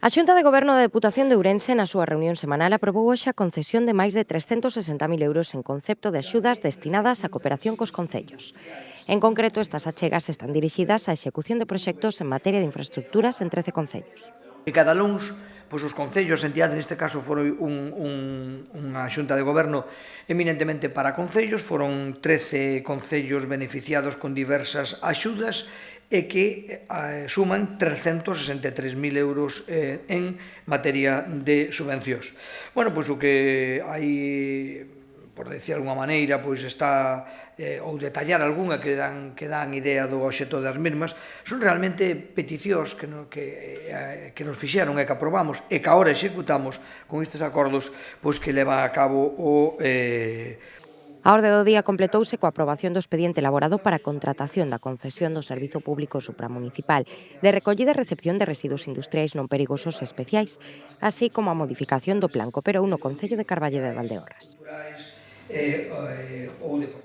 A Xunta de Goberno da Deputación de Ourense, na súa reunión semanal, aprobou hoxe a concesión de máis de 360.000 euros en concepto de axudas destinadas á cooperación cos concellos. En concreto, estas achegas están dirixidas á execución de proxectos en materia de infraestructuras en 13 concellos. E cada luns, pois os concellos, entidades, neste caso foron unha xunta de goberno eminentemente para concellos, foron 13 concellos beneficiados con diversas axudas e que suman 363.000 euros en materia de subvencións. Bueno, pois o que hai, por decir de alguma maneira, pois está ou detallar algunha que dan idea do obxecto das mesmas, son realmente peticións que nos fixeron e que aprobamos e que agora executamos con estes acordos pois que leva a cabo A orde do día completouse coa aprobación do expediente elaborado para a contratación da concesión do Servizo Público Supramunicipal de recollida e recepción de residuos industriais non perigosos e especiais, así como a modificación do Plan Coopero 1 Concello de Carballo de Valdeorras. ou deportivos.